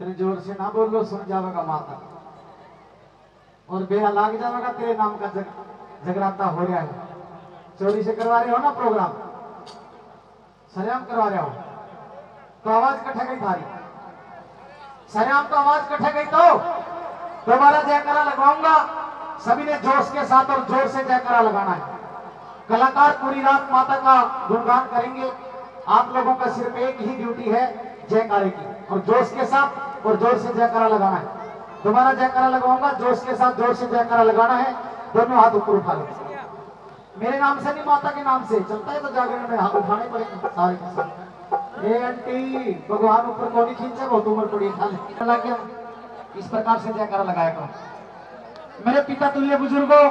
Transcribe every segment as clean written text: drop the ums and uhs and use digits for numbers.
इतने जोर से ना बोल लो, सुन जाएगा माता और बेहा लाग जाएगा। तेरे नाम का जगराता हो रहा है। चोरी से करवा रहे हो ना प्रोग्राम, सरेआम करवा रहे हो तो आवाज कट गई थारी। सरेआम तो आवाज कट गई तो दोबारा जयकारा लगवाऊंगा। सभी ने जोश के साथ और जोर से जयकारा लगाना है। कलाकार पूरी रात माता का गुणगान करेंगे। आप लोगों का सिर्फ एक ही ड्यूटी है, जयकारे की, और जोश के साथ और जोर से जयकारा लगाना है। दोबारा जयकारा लगवाऊंगा, जोश के साथ जोर से जयकारा लगाना है। दोनों हाथ ऊपर उठा लो। मेरे नाम से नहीं, माता के नाम से चलता है तो जागरण में हाथ उठाने पड़ेंगे सारे के साथ। ए आंटी, भगवान ऊपर को नहीं खींचे, बहुत उम्र पड़ी है। इस प्रकार से जयकारा लगाया करो। मेरे पिता तुल्य बुजुर्गों,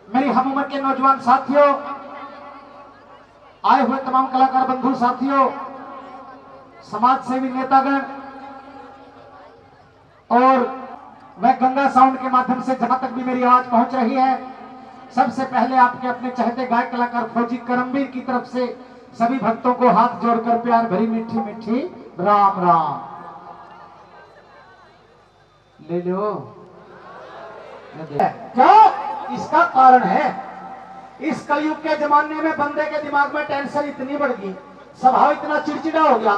मेरी हम उम्र के नौजवान साथियों, आए हुए तमाम कलाकार बंधु साथियों, समाज सेवी नेतागण, और मैं गंगा साउंड के माध्यम से जहां तक भी मेरी आवाज पहुंच रही है, सबसे पहले आपके अपने चहते गायक कलाकार फौजी करमवीर की तरफ से सभी भक्तों को हाथ जोड़कर प्यार भरी मीठी मीठी राम राम ले लो। क्यों? इसका कारण है, इस कलयुग के जमाने में बंदे के दिमाग में टेंशन इतनी बढ़ गई, स्वभाव इतना चिड़चिड़ा हो गया।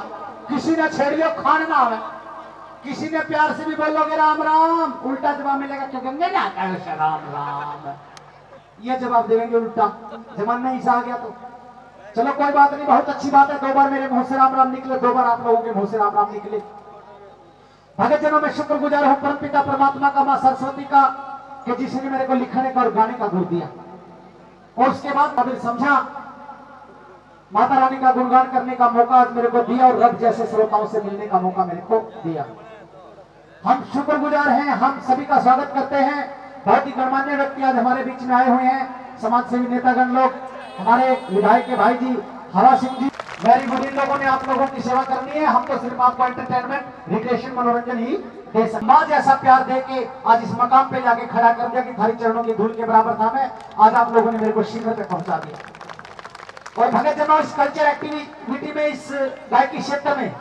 किसी ने छेड़ लिया खाने ना आवे, किसी ने प्यार से भी बोलोगे राम राम, उल्टा जवाब मिलेगा क्यों गंगे ना राम राम, ये जवाब देंगे उल्टा। जमाना ऐसा आ गया तो चलो कोई बात नहीं, बहुत अच्छी बात है। 2 बार मेरे मुंह से राम राम निकले, 2 बार आप लोगों के मुंह से राम राम निकले। भगत जनों में शुक्रगुजार हूं परम पिता परमात्मा का, मां सरस्वती का, कि जिसने मेरे को लिखने का और गाने का गुण दिया, और उसके बाद काबिल समझा माता रानी का गुणगान करने का मौका आज मेरे को दिया, और रब जैसे श्रोताओं से मिलने का मौका मेरे को दिया। हम शुक्रगुजार हैं, हम सभी का स्वागत करते हैं। बहुत ही गणमान्य व्यक्ति आज हमारे बीच में आए हुए हैं, समाज सेवी नेतागण लोग, हमारे विधायक के भाई जी हरा सिंह जी, वेरी गुड। इन लोगों ने आप लोगों की सेवा करनी है। हम तो सिर्फ आपको एंटरटेनमेंट, रिक्रिएशन, मनोरंजन ही दे सकते। मां जैसा प्यार दे के आज इस मकाम पे जाके खड़ा कर दिया कि थारी चरणों की धूल के बराबर था मैं, आज आप लोगों ने मेरे को शिखर पे पहुंचा दिया। और भगत जनों, इस कल्चर एक्टिविटी में, इस गायकी क्षेत्र में,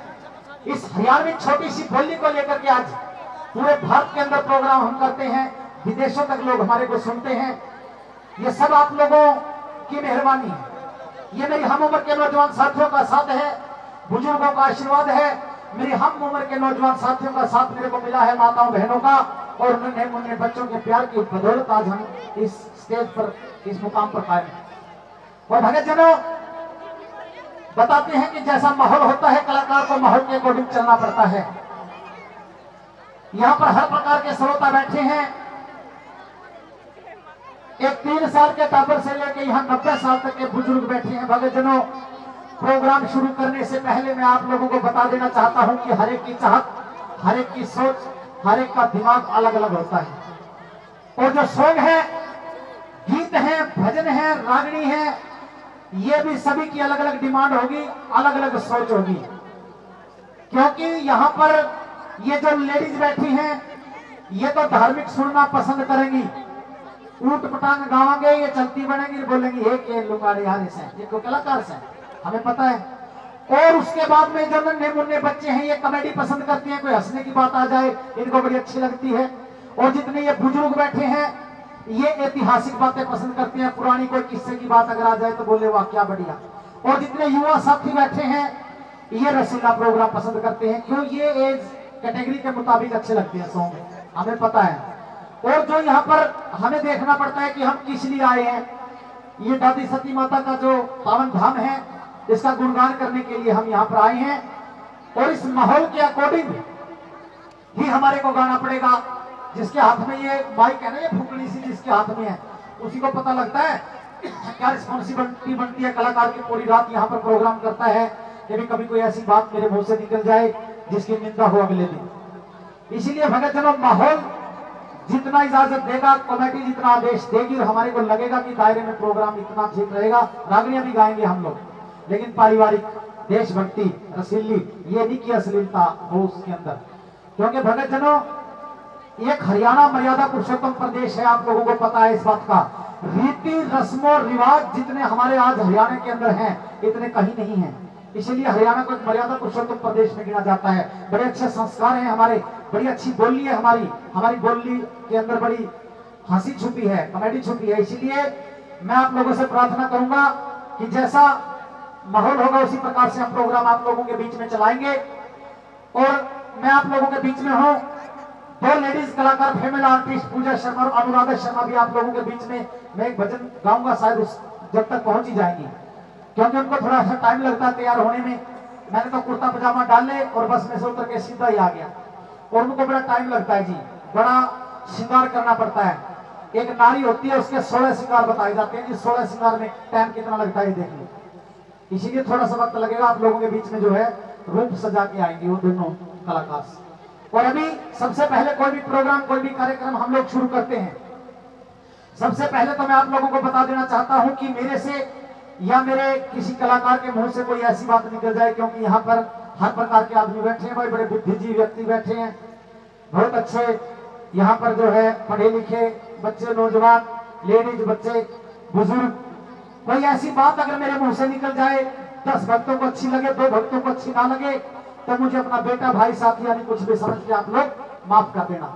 इस हरियाणवी छोटी सी बोली को लेकर के आज पूरे भारत के अंदर प्रोग्राम हम करते हैं, विदेशों तक लोग हमारे को सुनते हैं। ये सब आप लोगों की मेहरबानी है। ये मेरी हम उम्र के नौजवान साथियों का साथ है, बुजुर्गों का आशीर्वाद है। मेरी हम उम्र के नौजवान साथियों का साथ मेरे को मिला है, माताओं बहनों का, और नन्हे मुन्ने बच्चों के प्यार की बदौलत आज हम इस स्टेज पर, इस मुकाम पर कायम हैं। और भगत जनों, बताते हैं कि जैसा माहौल होता है, कलाकार को माहौल के अकॉर्डिंग चलना पड़ता है। यहाँ पर हर प्रकार के श्रोता बैठे हैं, एक 3 साल के टाबर से लेकर यहाँ 90 साल तक के बुजुर्ग बैठे हैं। भगत जनों, प्रोग्राम शुरू करने से पहले मैं आप लोगों को बता देना चाहता हूं कि हर एक की चाहत, हर एक की सोच, हर एक का दिमाग अलग अलग होता है। और जो सॉन्ग है, गीत है, भजन है, रागनी है, ये भी सभी की अलग अलग डिमांड होगी, अलग अलग सोच होगी। क्योंकि यहाँ पर ये जो लेडीज बैठी हैं, ये तो धार्मिक सुनना पसंद करेंगी, ऊट पटांग गावांगे, ये चलती बनेंगी, बोलेंगी एक लुकारे यार से, ये कोई कलाकार से, हमें पता है। और उसके बाद में जो नन्हे मुन्ने बच्चे हैं, ये कॉमेडी पसंद करती हैं, कोई हंसने की बात आ जाए इनको बड़ी अच्छी लगती है। और जितने ये बुजुर्ग बैठे हैं, ये ऐतिहासिक बातें पसंद करते हैं, पुरानी कोई किस्से की बात अगर आ जाए तो बोले वाह क्या बढ़िया। और जितने युवा साथी बैठे हैं, ये रसीला प्रोग्राम पसंद करते हैं। क्यों? ये एज कैटेगरी के मुताबिक अच्छे लगते हैं सॉन्ग, हमें पता है। और जो यहाँ पर हमें देखना पड़ता है कि हम किस लिए आए हैं, ये दादी सती माता का जो पावन धाम है, इसका गुणगान करने के लिए हम यहाँ पर आए हैं। और इस माहौल के अकॉर्डिंग ही हमारे को गाना पड़ेगा। जिसके हाथ में ये माइक है ना, ये फुकड़ी सी जिसके हाथ में है, उसी को पता लगता है क्या रिस्पॉन्सिबिलिटी बनती है। कलाकार की पूरी रात यहाँ पर प्रोग्राम करता है, यदि कभी कोई ऐसी बात मेरे मुंह से निकल जाए जिसकी निंदा हो अगले दिन। इसीलिए भगत जनों, माहौल जितना इजाजत देगा, कमेटी जितना आदेश देगी, और हमारे को लगेगा कि दायरे में प्रोग्राम इतना ठीक रहेगा, रागनियां भी गाएंगे हम लोग, लेकिन पारिवारिक, देशभक्ति, रसीली, ये नहीं कि अश्लीलता हो उसके अंदर। क्योंकि भगत जनों, एक हरियाणा मर्यादा पुरुषोत्तम प्रदेश है, आप लोगों को पता है इस बात का। रीति रस्मों रिवाज जितने हमारे आज हरियाणा के अंदर हैं, इतने कहीं नहीं है। इसीलिए हरियाणा को एक मर्यादा पुरुषोत्तम प्रदेश में गिना जाता है। बड़े अच्छे संस्कार हैं हमारे, बड़ी अच्छी बोली है हमारी बोली के अंदर बड़ी हंसी छुपी है, कॉमेडी छुपी है। इसीलिए मैं आप लोगों से प्रार्थना करूंगा कि जैसा माहौल होगा उसी प्रकार से हम प्रोग्राम आप लोगों के बीच में चलाएंगे। और मैं आप लोगों के बीच में हूं, दो लेडीज कलाकार फीमेल आर्टिस्ट पूजा शर्मा और अनुराधा शर्मा भी आप लोगों के बीच में मैं एक भजन गाऊंगा, शायद उस जब तक पहुंच ही जाएंगी, क्योंकि उनको थोड़ा सा टाइम लगता है तैयार होने में। मैंने तो कुर्ता पजामा डाले और बस में से उतर के सीधा ही आ गया, और उनको बड़ा टाइम लगता है जी, बड़ा श्रृंगार करना पड़ता है। एक नारी होती है उसके 16 श्रृंगार बताए जाते हैं जी, 16 श्रृंगार में टाइम कितना लगता है देख लो। इसीलिए थोड़ा सा वक्त लगेगा, आप लोगों के बीच में जो है रूप सजा के आएंगे वो दोनों कलाकार। और अभी सबसे पहले कोई भी प्रोग्राम कोई भी कार्यक्रम हम लोग शुरू करते हैं, सबसे पहले तो मैं आप लोगों को बता देना चाहता हूं कि मेरे से या मेरे किसी कलाकार के मुंह से कोई ऐसी बात निकल जाए, क्योंकि यहाँ पर हर प्रकार के आदमी बैठे हैं, बड़े बड़े बुद्धिजीवी व्यक्ति बैठे हैं, बहुत अच्छे यहाँ पर जो है पढ़े लिखे बच्चे, नौजवान, लेडीज, बच्चे, बुजुर्ग। कोई ऐसी बात अगर मेरे मुंह से निकल जाए, 10 भक्तों को अच्छी लगे, 2 भक्तों को अच्छी ना लगे, तो मुझे अपना बेटा, भाई, साथी यानी कुछ भी समझ के आप लोग माफ कर देना।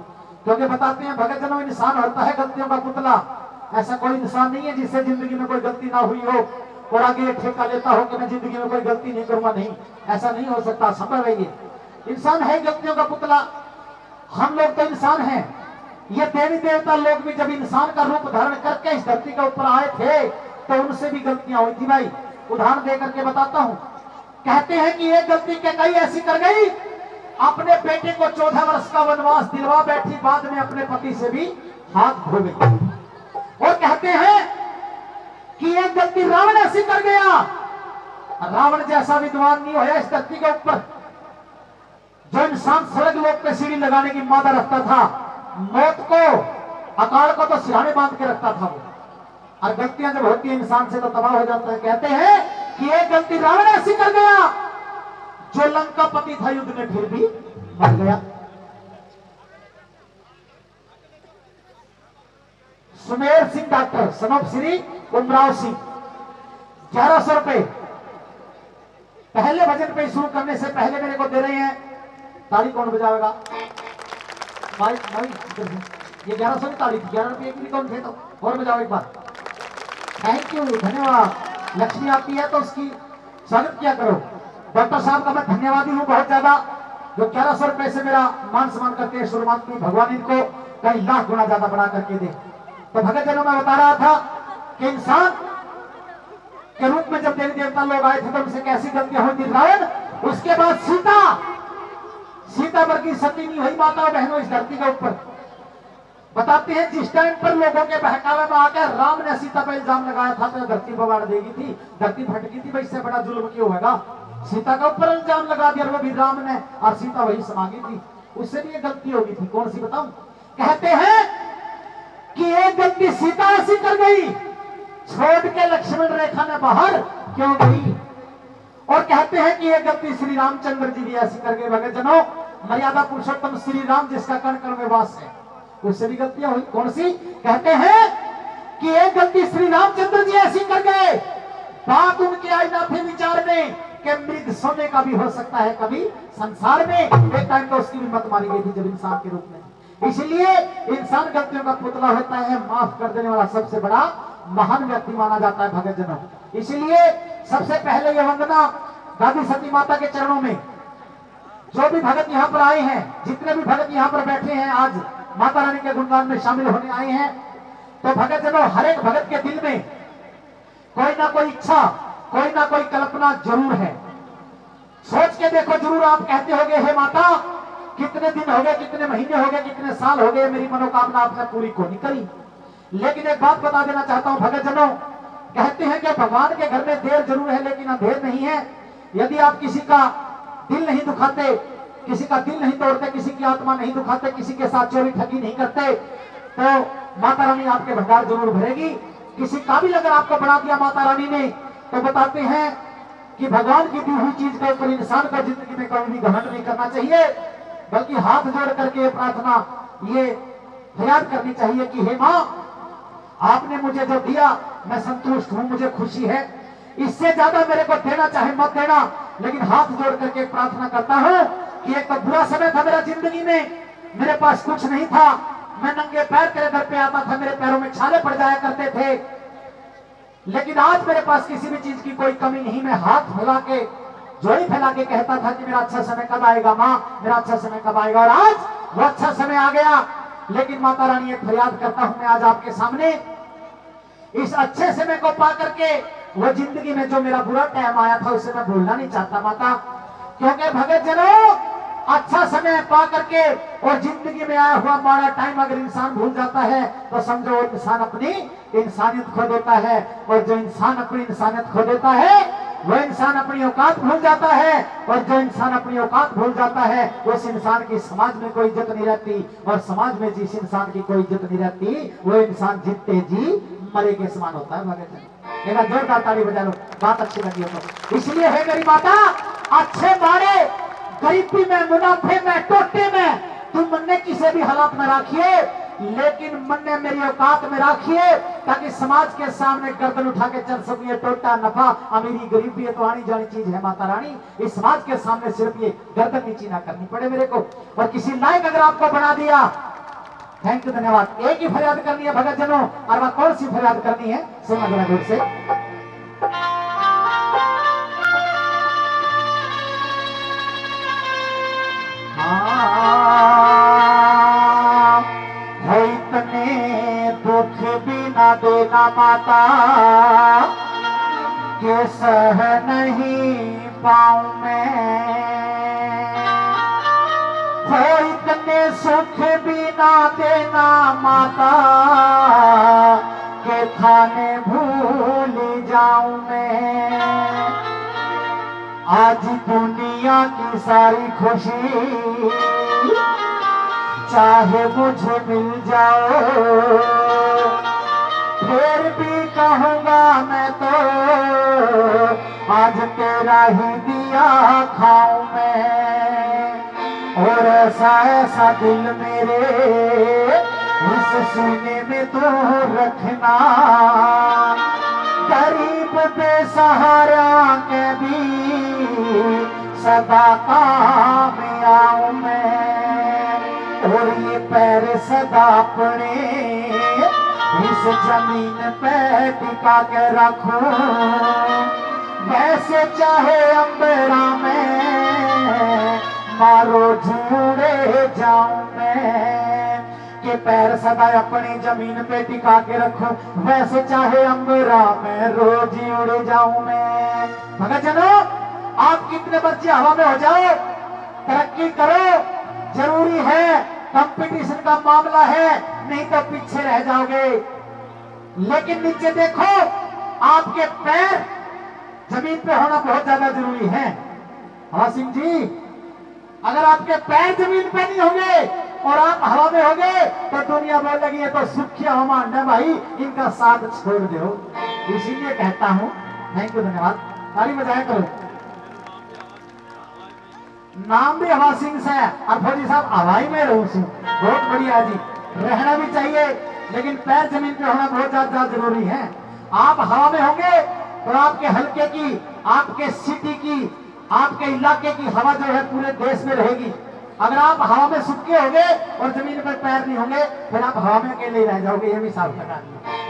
क्योंकि बताते हैं भगत जनों, इंसान होता है गलतियों का पुतला। ऐसा कोई इंसान नहीं है जिससे जिंदगी में कोई गलती ना हुई हो और आगे ठेका लेता हो कि मैं जिंदगी में कोई गलती नहीं करूंगा। नहीं, ऐसा नहीं हो सकता, संभव है ये। इंसान है गलतियों का पुतला, हम लोग तो इंसान हैं। ये देवी देवता लोग भी जब इंसान का रूप धारण करके इस धरती के ऊपर आए थे तो उनसे भी गलतियां हुई थी भाई। उदाहरण दे करके बताता हूं। कहते हैं कि एक गलती के कई ऐसी कर गई, अपने बेटे को 14 वर्ष का वनवास दिलवा बैठी, बाद में अपने पति से भी हाथ धो गई। और कहते हैं कि एक गलती रावण ऐसी कर गया, रावण जैसा विद्वान नहीं होया इस धरती के ऊपर। जो इंसान स्वर्ग लोक पे सीढ़ी लगाने की मादा रखता था, मौत को, अकाल को तो सिरहाने बांध के रखता था वो। और गलतियां जब होती है इंसान से तो तबाह हो जाता है। कहते हैं कि एक गलती रावण ऐसी कर गया, जो लंका पति था युद्ध में फिर भी मर गया। सुमेर सिंह डॉक्टर सनोप श्री उमराव सिंह 1100 रुपए पहले भजन पे शुरू करने से पहले मेरे को दे रहे हैं। ताली कौन बजाएगा? ये 1100 की ताली थी, 11 रुपये की भी कौन थे, तो और बजाओ एक बार। थैंक यू, धन्यवाद। लक्ष्मी आती है तो उसकी स्वागत किया करो। डॉक्टर साहब का मैं धन्यवादी हूँ बहुत ज्यादा, जो 1100 रुपए से मेरा मान सम्मान करते हैं। शुरुआत की भगवान इनको कई लाख गुना ज्यादा बढ़ा करके दे। तो भगत जनों में बता रहा था कि इंसान के रूप में जब देवी देवता लोग आए थे तो उनसे कैसी गलतियां हुई थी। रावण, उसके बाद सीता वर्गी सती नहीं हुई माता और बहनों इस धरती के ऊपर। बताते हैं जिस टाइम पर लोगों के बहकावे में आकर राम ने सीता पर इल्जाम लगाया था तो धरती बगाड़ देगी थी, धरती फटकी थी। भाई इससे बड़ा जुल्म क्यों होगा? सीता का ऊपर इल्जाम लगा दिया वो भी राम ने, और सीता वही समागी थी, उससे भी ये गलती होगी थी। कौन सी बताऊं? कहते हैं कि एक गलती सीता ऐसी कर गई, छोड़ के लक्ष्मण रेखा ने बाहर क्यों गई। और कहते हैं कि एक गलती श्री रामचंद्र जी भी ऐसी कर गए। भगत जनों, मर्यादा पुरुषोत्तम श्री राम जिसका कण कण में वास है, उससे भी गलतियां हुई। कौन सी? कहते हैं कि एक गलती श्री रामचंद्र जी ऐसी कर गए, बात उनके आई ना थे विचार में कि मृग सोने का भी हो सकता है कभी संसार में। एक टाइम तो उसकी भी मत मारी गई थी जब इंसान के रूप में। इसलिए इंसान गलतियों का पुतला होता है, माफ कर देने वाला सबसे बड़ा महान व्यक्ति माना जाता है भगत जनों। इसलिए सबसे पहले यह वंदना दादी सती माता के चरणों में। जो भी भगत यहाँ पर आए हैं, जितने भी भगत यहाँ पर बैठे हैं, आज माता रानी के गुणगान में शामिल होने आए हैं, तो भगत जनों, हर एक भगत के दिल में कोई ना कोई इच्छा, कोई ना कोई कल्पना जरूर है। सोच के देखो, जरूर आप कहते होंगे, हे माता, कितने दिन हो गए, कितने महीने हो गए, कितने साल हो गए, मेरी मनोकामना आपने पूरी को नहीं करी। लेकिन एक बात बता देना चाहता हूं भगत जनों, कहते हैं कि भगवान के घर में देर जरूर है लेकिन अंधेर नहीं है। यदि आप किसी का दिल नहीं दुखाते, किसी का दिल नहीं तोड़ते, किसी की आत्मा नहीं दुखाते, किसी के साथ चोरी ठगी नहीं करते, तो माता रानी आपके भंडार जरूर भरेगी। किसी काबिल अगर आपको बना दिया माता रानी ने, तो बताते हैं कि भगवान की दी हुई चीज के ऊपर इंसान को जिंदगी में कभी भी घमंड नहीं करना चाहिए, बल्कि हाथ जोड़ करके प्रार्थना ये फरियाद करनी चाहिए कि हे माँ, आपने मुझे जो दिया मैं संतुष्ट हूं, मुझे खुशी है, इससे ज्यादा मेरे को देना चाहे मत देना, लेकिन हाथ जोड़ करके प्रार्थना करता हूं कि एक तो बुरा समय था मेरा जिंदगी में, मेरे पास कुछ नहीं था, मैं नंगे पैर तेरे दर पे आता था, मेरे पैरों में छाले पड़ जाया करते थे, लेकिन आज मेरे पास किसी भी चीज की कोई कमी नहीं। मैं हाथ फैला के, जोड़ी फैला के कहता था कि मेरा अच्छा समय कब आएगा माँ, मेरा अच्छा समय कब आएगा, और आज वो अच्छा समय आ गया। लेकिन माता रानी एक फरियाद करता हूं मैं आज आपके सामने, इस अच्छे समय को पा करके वो जिंदगी में जो मेरा बुरा टाइम आया था उसे मैं भूलना नहीं चाहता माता, क्योंकि भगत जनों अच्छा समय पा करके और जिंदगी में आया हुआ माड़ा टाइम अगर इंसान भूल जाता है तो समझो वो इंसान अपनी इंसानियत खो देता है, और जो इंसान अपनी इंसानियत खो देता है वो इंसान अपनी औकात भूल जाता है, और जो इंसान अपनी औकात भूल जाता है उस इंसान की समाज में कोई इज्जत नहीं रहती, और समाज में जिस इंसान की कोई इज्जत नहीं रहती वो इंसान जीते जी मरे के समान होता है। भगत एक जोरदार ताली बजा लो, बात अच्छी लगी हो तो। इसलिए है मेरी माता, अच्छे मारे, गरीबी में, मुनाफे में, टोटे में, तुम मन ने किसी भी हालात में रखिए, लेकिन मन ने मेरी औकात में रखिए, ताकि समाज के सामने गर्दन उठा के चल सकिए। टोटा, नफा, अमीरी, गरीबी ये तो आनी जानी चीज है माता रानी, इस समाज के सामने सिर्फ ये गर्दन नीची ना करनी पड़े मेरे को, और किसी लायक अगर आपको बना दिया, थैंक यू, धन्यवाद। एक ही फरियाद करनी है भगत जनों, और वह कौन सी फरियाद करनी है सुना जरा दूर से। इतने दुख भी ना देना माता के सह नहीं पाऊं मैं, हो इतने सुख भी ना देना माता के थाने भूल जाऊं मैं। आज दुनिया की सारी खुशी चाहे मुझे मिल जाओ, फिर भी कहूंगा मैं तो आज तेरा ही दिया खाऊं मैं। और ऐसा ऐसा दिल मेरे इस सीने में तो रखना, गरीब बेसहारा के भी सदा काम आऊं मैं। और ये पैर सदा अपने इस जमीन पे टिका के रखूं, वैसे चाहे अंबरा में मारो जुड़े जाऊं मैं। कि पैर सदा अपनी जमीन पे टिका के रखूं, वैसे चाहे अंबरा में रोज उड़ जाऊं मैं। भगत जनों, आप कितने बच्चे हवा में हो जाओ, तरक्की करो, जरूरी है, कंपटीशन का मामला है, नहीं तो पीछे रह जाओगे। लेकिन नीचे देखो, आपके पैर जमीन पे होना बहुत ज्यादा जरूरी है। हवा सिंह जी, अगर आपके पैर जमीन पे नहीं होंगे और आप हवा में होंगे तो दुनिया बोल लगी है तो सुखी हवा है भाई, इनका साथ छोड़ दो। इसीलिए कहता हूं, थैंक यू, धन्यवाद, ताली बजाया करो। नाम भी हवा सिंह से है, और फौजी साहब हवाई में रहूं सिंह, बहुत बढ़िया जी, रहना भी चाहिए, लेकिन पैर जमीन पे होना बहुत ज्यादा जरूरी है। आप हवा में होंगे तो आपके हल्के की, आपके सिटी की, आपके इलाके की हवा जो है पूरे देश में रहेगी। अगर आप हवा में सुक्के होंगे और जमीन पर पैर नहीं होंगे, फिर आप हवा में अकेले ही रह जाओगे, ये भी साफ करना।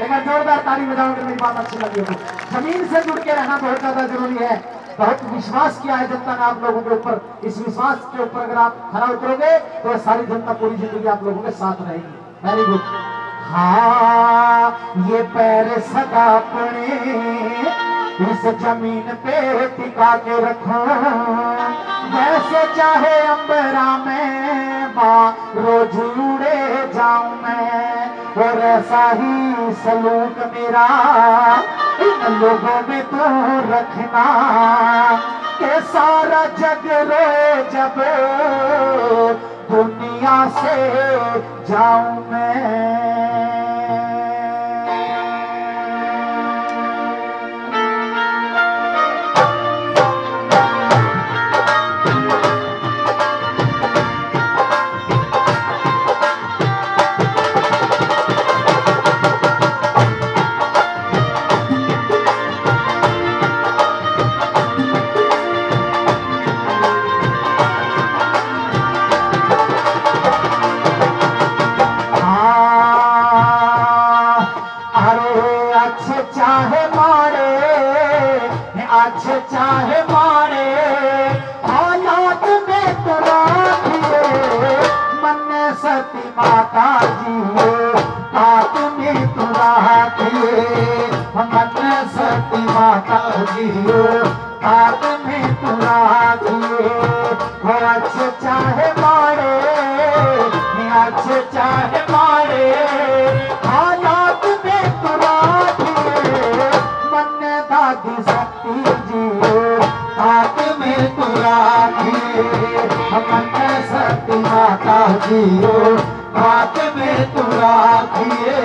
लेकिन जोरदार ताली बजाओगे, मेरी बात अच्छी लगी होगी। जमीन से जुड़ के रहना बहुत ज्यादा जरूरी है। बहुत विश्वास किया है जनता ने आप लोगों के ऊपर, इस विश्वास के ऊपर अगर आप खरा उतरोगे तो सारी जनता पूरी जिंदगी आप लोगों के साथ रहेगी। Very good. हाँ, ये पैर सदा अपने इस जमीन पे टिका के रखो, वैसे चाहे अंबरा में माँ रोज उड़े जाऊं मैं। और ऐसा ही सलूक मेरा इन लोगों में तो रखना, के सारा जग रोए जब दुनिया से जाऊं मैं। सती माता जियो ताक में तू राखिए मन सती माता जियो ताक में तू राखिए वो अच्छे चाहे मारे अच्छे चाहे मारे हालात में तू राखिए मन दादी सती जियो ताक में तू राखिए मन सती माता जियो ताक में तू राखिए।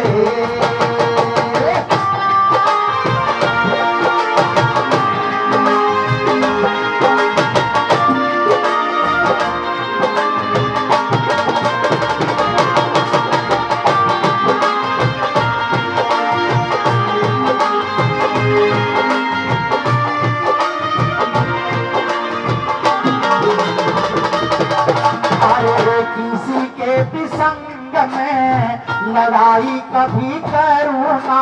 किसी के भी संग में लड़ाई कभी करूँ ना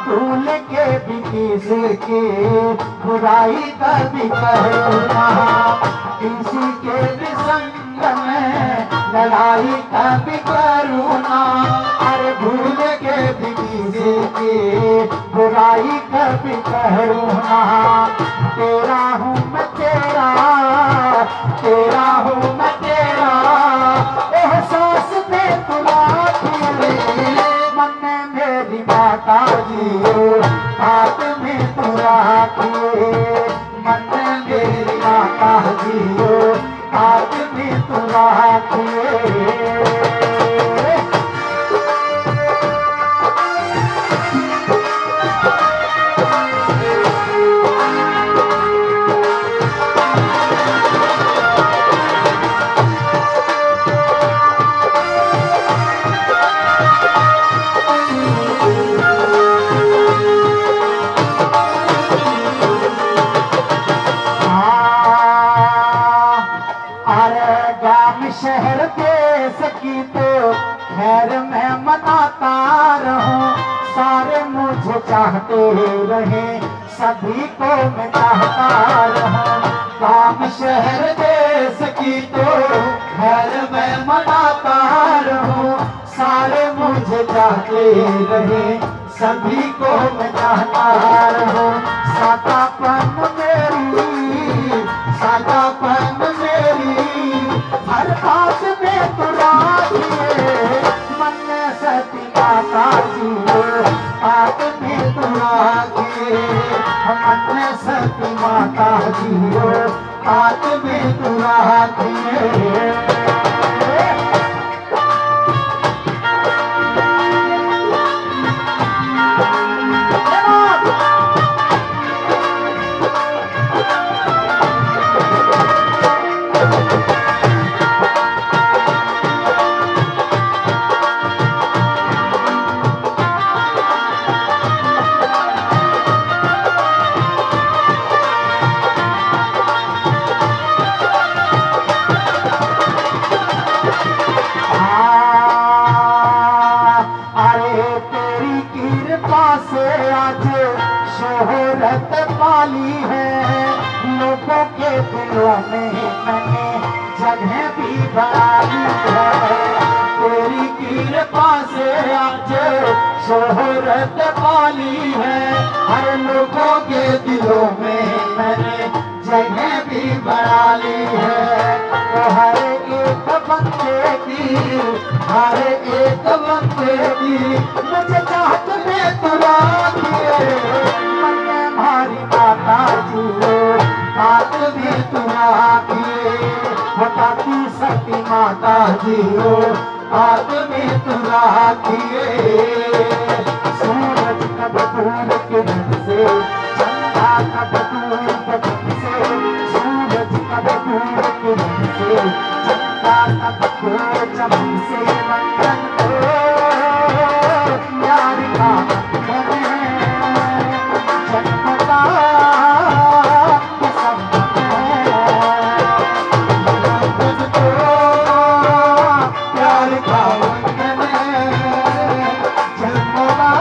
भूल के भी किसी की बुराई कभी करूँ ना किसी के भी संग में लड़ाई कभी करूँ ना अरे भूल के भी किसी की बुराई कभी करूँ ना तेरा हूँ मैं तेरा तेरा हूँ मैं तेरा एहसास में तू राखिए मन मेरी माता जियो हाथ में तू राखिए मन मेरी माता जियो हाथ में तू राखिए। शहर देश की तो खैर मैं मनाता रहूं सारे मुझे चाहते रहे सभी को मैं चाहता रहूं काम शहर देश की तो खैर मैं मनाता रहूं सारे मुझे चाहते रहे सभी को मैं चाहता रहूं सादापन मेरी हर बात में तू राखिए मन सती माता जियो ताक में तू राखिए मन सती माता जियो ताक में तू राखिए। से आज शोहरत पाली है लोगों के दिलों में मैंने जगह भी बना ली है तेरी कृपा से आज शोहरत पाली है हर लोगों के दिलों में मैंने जगह भी बना ली है तो हर एक बंदे की हर एक बंदे की मुझे चाहत में तू राखिए मन हमारी माता जियो हाथ में तू राखिए बताती सती माता जियो हाथ में तू राखिए। सूरज कब दूर किरण से चंदा कब दूर बदन से सूरज कब दूर किरण से चंदा कब दूर चमन से बंधन को प्यार का बंधन है जन्मता संबंध है तुझको प्यार का बंधन है जन्मता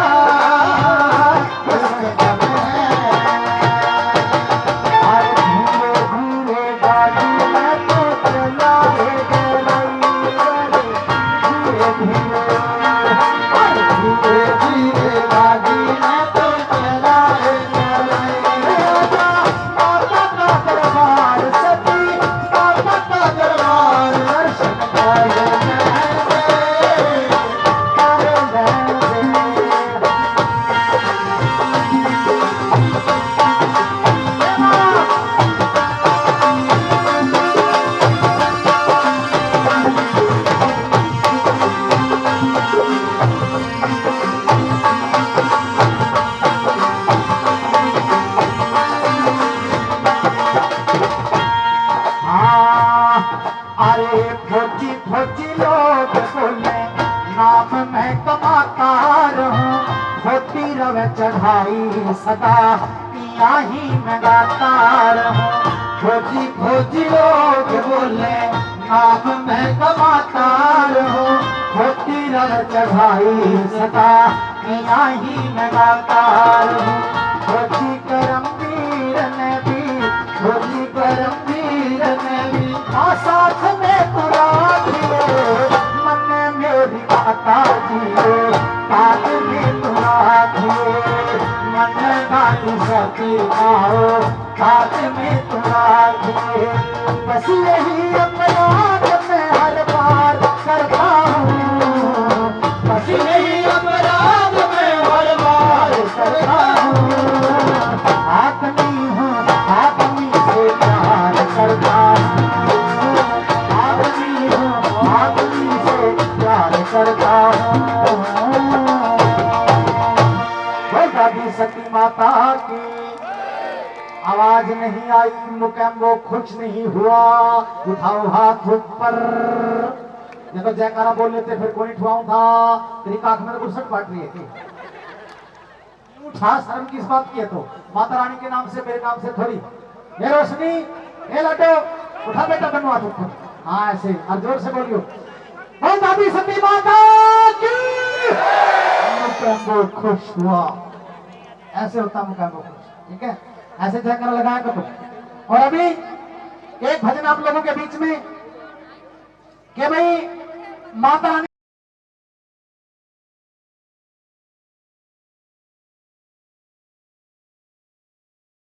चढ़ाई सदा पिया ही मैं गाता रहूं। खोजी खोजी लोग बोले नाम मैं कमाता रहूं। होती रह चढ़ाई सदा पिया ही मैं गाता रहूं। खोजी करमवीर ने भी, खोजी करमवीर ने भी साथ में तुरा दिए। मन मेरी माता जिए साथ में तुरा दिए। मन गाती सती आओ साथ में तुरा दिए। बस यही अपराध मैं हर बार करता हूँ। बस यही अपराध मैं हर बार करता हूँ। आदमी हूँ आदमी से प्यार करता हूँ। आदमी हूँ आदमी से प्यार करता हूँ। दादी सती माता की आवाज नहीं आई, मुकम्मो खुश नहीं हुआ। उठाओ हाथ ऊपर, ये तो जयकारा बोल लेते फिर कोई उठाऊं था। तेरी काख में गुस्सट बांट रही है। उठा, शर्म किस बात की है? तो माता रानी के नाम से, मेरे नाम से थोड़ी। ये रोशनी, ये लड्डू, उठा बेटा बनवा ऊपर। हाँ ऐसे, और जोर से बोलियो, बोल दादी सती माता की। मुकम्मो खुश हुआ, ऐसे होता मुकम्मो खुश। ठीक है, ऐसे जयकारा लगाया करो। और अभी एक भजन आप लोगों के बीच में कि भाई माता रानी